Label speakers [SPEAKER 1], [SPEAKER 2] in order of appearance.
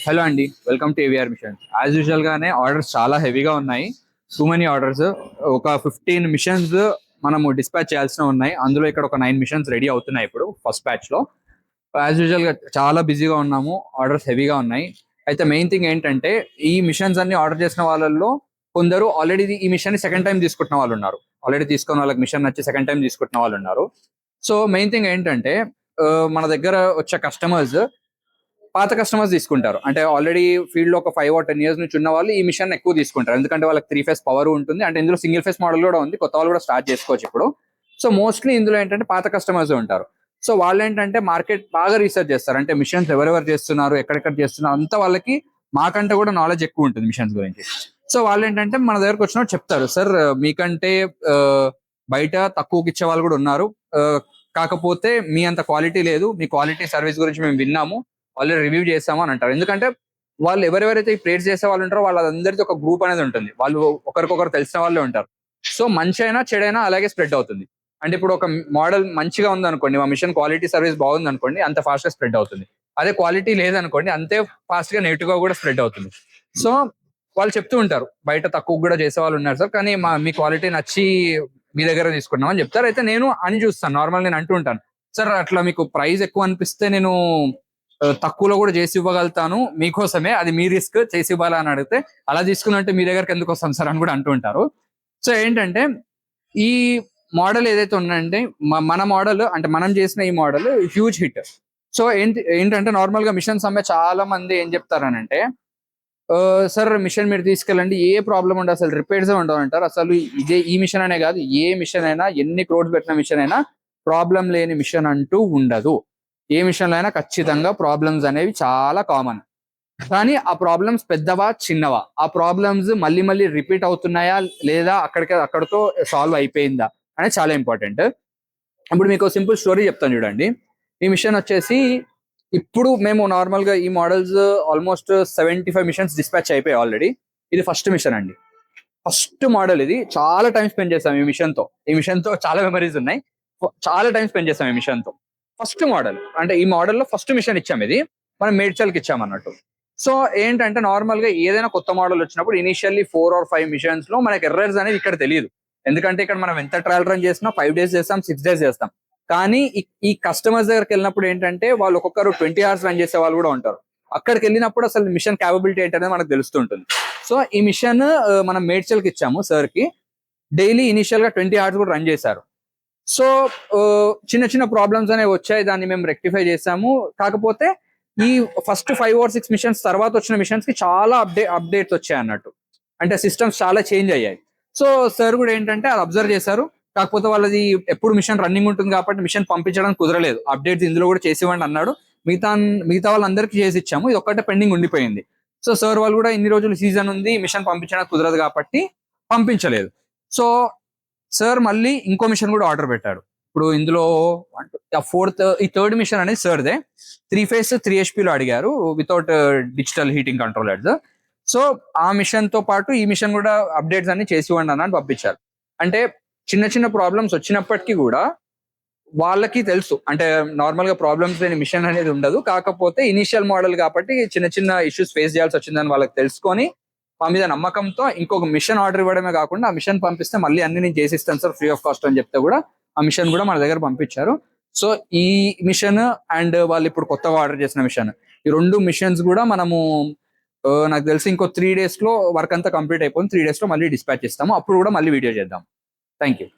[SPEAKER 1] Hello అండి, welcome to AVR machines. As usual గానే orders చాలా హెవీగా ఉన్నాయి. Too many orders. ఒక 15 మిషన్స్ మనము డిస్పాచ్ చేయాల్సిన ఉన్నాయి. అందులో ఇక్కడ ఒక 9 మిషన్స్ రెడీ అవుతున్నాయి ఇప్పుడు ఫస్ట్ బ్యాచ్ లో. యాజ్ యూజువల్ గా చాలా బిజీగా ఉన్నాము, ఆర్డర్స్ హెవీగా ఉన్నాయి. అయితే మెయిన్ థింగ్ ఏంటంటే ఈ మిషన్స్ అన్ని ఆర్డర్ చేసిన వాళ్ళల్లో కొందరు ఆల్రెడీ ఈ మిషన్ ని సెకండ్ టైం తీసుకుంటున్న వాళ్ళు ఉన్నారు. ఆల్రెడీ తీసుకున్న వాళ్ళకి మిషన్ నచ్చి సెకండ్ టైం తీసుకుంటున్న వాళ్ళు ఉన్నారు. సో మెయిన్ థింగ్ ఏంటంటే మన దగ్గర వచ్చే కస్టమర్స్ పాత కస్టమర్స్ తీసుకుంటారు. అంటే ఆల్రెడీ ఫీల్డ్ లో ఒక 5 or 10 years నుంచి ఉన్న వాళ్ళు ఈ మిషన్ ఎక్కువ తీసుకుంటారు. ఎందుకంటే వాళ్ళకి 3 phase పవర్ ఉంటుంది. అంటే ఇందులో సింగిల్ ఫేస్ మోడల్ కూడా ఉంది, కొత్త వాళ్ళు కూడా స్టార్ట్ చేసుకోవచ్చు ఇప్పుడు. సో మోస్ట్లీ ఇందులో ఏంటంటే పాత కస్టమర్స్ ఉంటారు. సో వాళ్ళు ఏంటంటే మార్కెట్ బాగా రీసెర్చ్ చేస్తారు. అంటే మిషన్స్ ఎవరెవరు చేస్తున్నారు, ఎక్కడెక్కడ చేస్తున్నారు, అంతా వాళ్ళకి మాకంటే కూడా నాలెడ్జ్ ఎక్కువ ఉంటుంది మిషన్స్ గురించి. సో వాళ్ళు ఏంటంటే మన దగ్గరకు వచ్చినప్పుడు చెప్తారు, సార్ మీకంటే బయట తక్కువకి ఇచ్చే వాళ్ళు కూడా ఉన్నారు, కాకపోతే మీ అంత క్వాలిటీ లేదు, మీ క్వాలిటీ సర్వీస్ గురించి మేము విన్నాము, ఆల్రెడీ రివ్యూ చేస్తాము అని అంటారు. ఎందుకంటే వాళ్ళు ఎవరెవరైతే ఈ ప్లేట్స్ చేసే వాళ్ళు ఉంటారో వాళ్ళందరితో ఒక గ్రూప్ అనేది ఉంటుంది. వాళ్ళు ఒకరికొకరు తెలిసిన వాళ్ళే ఉంటారు. సో మంచి అయినా చెడైనా అలాగే స్ప్రెడ్ అవుతుంది. అంటే ఇప్పుడు ఒక మోడల్ మంచిగా ఉంది అనుకోండి, మా మిషన్ క్వాలిటీ సర్వీస్ బాగుంది అనుకోండి, అంత ఫాస్ట్ గా స్ప్రెడ్ అవుతుంది. అదే క్వాలిటీ లేదనుకోండి, అంతే ఫాస్ట్ గా నెగిటివ్ గా కూడా స్ప్రెడ్ అవుతుంది. సో వాళ్ళు చెప్తూ ఉంటారు, బయట తక్కువ కూడా చేసే వాళ్ళు ఉన్నారు సార్, కానీ మీ క్వాలిటీ నచ్చి మీ దగ్గర తీసుకున్నాం అని చెప్తారు. అయితే నేను అని చూస్తాను, నార్మల్ నేను అంటూ ఉంటాను, సార్ అట్లా మీకు ప్రైస్ ఎక్కువ అనిపిస్తే నేను తక్కువలో కూడా చేసి ఇవ్వగలుగుతాను మీకోసమే, అది మీ రిస్క్, చేసి ఇవ్వాలా అని అడిగితే అలా తీసుకున్నట్టే మీ దగ్గరకు ఎందుకు వస్తాం సార్ అని కూడా అంటూ ఉంటారు. సో ఏంటంటే ఈ మోడల్ ఏదైతే ఉందంటే మన మోడల్, అంటే మనం చేసిన ఈ మోడల్ హ్యూజ్ హిట్. సో ఏంటంటే నార్మల్ గా మిషన్స్ అమ్మే చాలా మంది ఏం చెప్తారనంటే, సార్ మిషన్ మీరు తీసుకెళ్ళండి, ఏ ప్రాబ్లం ఉండదు, అసలు రిపేర్స్ ఉండవు అంటారు. అసలు ఈ మిషన్ అనే కాదు, ఏ మిషన్ అయినా, ఎన్ని క్రోడ్స్ పెట్టిన మిషన్ అయినా ప్రాబ్లం లేని మిషన్ అంటూ ఉండదు. ఏ మిషన్లో అయినా ఖచ్చితంగా ప్రాబ్లమ్స్ అనేవి చాలా కామన్. కానీ ఆ ప్రాబ్లమ్స్ పెద్దవా చిన్నవా, ఆ ప్రాబ్లమ్స్ మళ్ళీ మళ్ళీ రిపీట్ అవుతున్నాయా లేదా అక్కడితో సాల్వ్ అయిపోయిందా అనేది చాలా ఇంపార్టెంట్. ఇప్పుడు మీకు సింపుల్ స్టోరీ చెప్తాను చూడండి. ఈ మిషన్ వచ్చేసి ఇప్పుడు మేము నార్మల్ గా ఈ మోడల్స్ ఆల్మోస్ట్ 75 మిషన్స్ డిస్పాచ్ అయిపోయాయి ఆల్రెడీ. ఇది ఫస్ట్ మిషన్ అండి, ఫస్ట్ మోడల్. ఇది చాలా టైం స్పెండ్ చేస్తాం ఈ మిషన్ తో చాలా మెమరీస్ ఉన్నాయి. చాలా టైం స్పెండ్ చేస్తాం ఈ మిషన్ తో. ఫస్ట్ మోడల్ అంటే ఈ మోడల్లో ఫస్ట్ మిషన్ ఇచ్చాం, ఇది మనం మేడ్చల్కి ఇచ్చాం అన్నట్టు. సో ఏంటంటే నార్మల్ గా ఏదైనా కొత్త మోడల్ వచ్చినప్పుడు ఇనిషియల్లీ 4 or 5 మిషన్స్ లో మనకి ఎర్రర్స్ అనేది ఇక్కడ తెలియదు. ఎందుకంటే ఇక్కడ మనం ఎంత ట్రయల్ రన్ చేసినా 5 days చేస్తాం, 6 days చేస్తాం. కానీ ఈ కస్టమర్స్ దగ్గరికి వెళ్ళినప్పుడు ఏంటంటే వాళ్ళు ఒక్కొక్కరు 20 hours రన్ చేసే వాళ్ళు కూడా ఉంటారు. అక్కడికి వెళ్ళినప్పుడు అసలు మిషన్ క్యాపబిలిటీ ఏంటనేది మనకు తెలుస్తుంటుంది. సో ఈ మిషన్ మనం మేడ్చల్కి ఇచ్చాము సార్ కి. డైలీ ఇనిషియల్ గా 20 hours కూడా రన్ చేశారు. సో చిన్న చిన్న ప్రాబ్లమ్స్ అనేవి వచ్చాయి, దాన్ని మేము రెక్టిఫై చేసాము. కాకపోతే ఈ ఫస్ట్ 5 or 6 మిషన్స్ తర్వాత వచ్చిన మిషన్స్ కి చాలా అప్డేట్స్ వచ్చాయి అన్నట్టు. అంటే సిస్టమ్స్ చాలా చేంజ్ అయ్యాయి. సో సార్ కూడా ఏంటంటే అది అబ్జర్వ్ చేశారు. కాకపోతే వాళ్ళది ఎప్పుడు మిషన్ రన్నింగ్ ఉంటుంది కాబట్టి మిషన్ పంపించడానికి కుదరలేదు. అప్డేట్స్ ఇందులో కూడా చేసి ఇవ్వండి అన్నాడు. మిగతా వాళ్ళందరికీ చేసి ఇచ్చాము, ఇది ఒక్కటే పెండింగ్ ఉండిపోయింది. సో సార్ వాళ్ళు కూడా ఇన్ని రోజులు సీజన్ ఉంది, మిషన్ పంపించడానికి కుదరదు కాబట్టి పంపించలేదు. సో సార్ మళ్ళీ ఇంకో మిషన్ కూడా ఆర్డర్ పెట్టాడు. ఇప్పుడు ఇందులో ఈ థర్డ్ మిషన్ అనేది సార్దే. 3 phase 3 HP లో అడిగారు, without digital heating controllers. So ఆ మిషన్ తో పాటు ఈ మిషన్ కూడా అప్డేట్స్ అన్ని చేసి ఇవ్వండి అన్నట్టు పంపించారు. అంటే చిన్న చిన్న ప్రాబ్లమ్స్ వచ్చినప్పటికీ కూడా వాళ్ళకి తెలుసు, అంటే నార్మల్ గా ప్రాబ్లమ్స్ లేని మిషన్ అనేది ఉండదు. కాకపోతే ఇనిషియల్ మోడల్ కాబట్టి చిన్న చిన్న ఇష్యూస్ ఫేస్ చేయాల్సి వచ్చిందని వాళ్ళకి తెలుసుకొని మా మీద నమ్మకంతో ఇంకొక మిషన్ ఆర్డర్ ఇవ్వడమే కాకుండా ఆ మిషన్ పంపిస్తే మళ్ళీ అన్ని నేను చేసిస్తాను సార్ ఫ్రీ ఆఫ్ కాస్ట్ అని చెప్తే కూడా ఆ మిషన్ కూడా మన దగ్గర పంపించారు. సో ఈ మిషన్ అండ్ వాళ్ళు ఇప్పుడు కొత్తగా ఆర్డర్ చేసిన మిషన్, ఈ 2 మిషన్స్ కూడా మనము నాకు తెలిసి ఇంకో 3 days లో వర్క్ అంతా కంప్లీట్ అయిపోయింది. 3 days లో మళ్ళీ డిస్పాచ్ ఇస్తాము, అప్పుడు కూడా మళ్ళీ వీడియో చేద్దాం. Thank you.